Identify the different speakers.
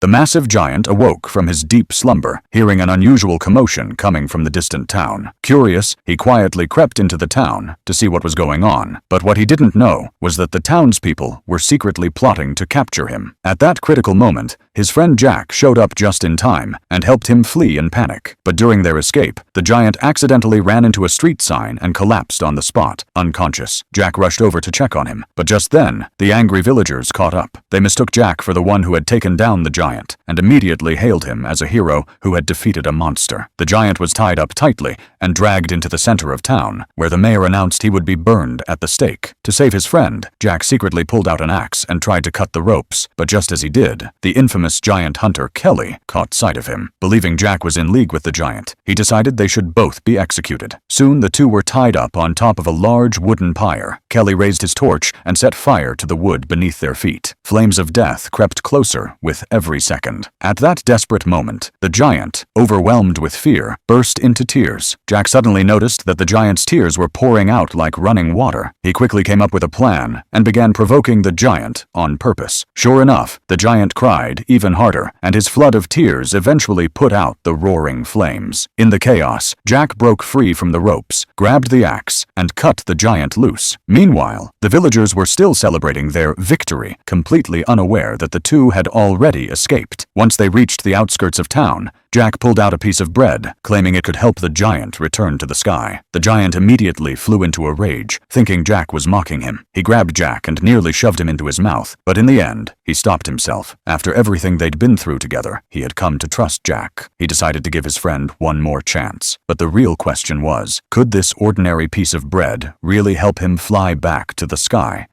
Speaker 1: The massive giant awoke from his deep slumber, hearing an unusual commotion coming from the distant town. Curious, he quietly crept into the town to see what was going on, but what he didn't know was that the townspeople were secretly plotting to capture him. At that critical moment, his friend Jack showed up just in time and helped him flee in panic. But during their escape, the giant accidentally ran into a street sign and collapsed on the spot, unconscious. Jack rushed over to check on him, but just then, the angry villagers caught up. They mistook Jack for the one who had taken down the giant and immediately hailed him as a hero who had defeated a monster. The giant was tied up tightly and dragged into the center of town, where the mayor announced he would be burned at the stake. To save his friend, Jack secretly pulled out an axe and tried to cut the ropes, but just as he did, the infamous giant hunter Kelly caught sight of him. Believing Jack was in league with the giant, he decided they should both be executed. Soon the two were tied up on top of a large wooden pyre. Kelly raised his torch and set fire to the wood beneath their feet. Flames of death crept closer with every second. At that desperate moment, the giant, overwhelmed with fear, burst into tears. Jack suddenly noticed that the giant's tears were pouring out like running water. He quickly came up with a plan and began provoking the giant on purpose. Sure enough, the giant cried even harder, and his flood of tears eventually put out the roaring flames. In the chaos, Jack broke free from the ropes, grabbed the axe, and cut the giant loose. Meanwhile, the villagers were still celebrating their victory, completely unaware that the two had already escaped. Once they reached the outskirts of town, Jack pulled out a piece of bread, claiming it could help the giant return to the sky. The giant immediately flew into a rage, thinking Jack was mocking him. He grabbed Jack and nearly shoved him into his mouth, but in the end, he stopped himself. After everything they'd been through together, he had come to trust Jack. He decided to give his friend one more chance. But the real question was, could this ordinary piece of bread really help him fly back to the sky?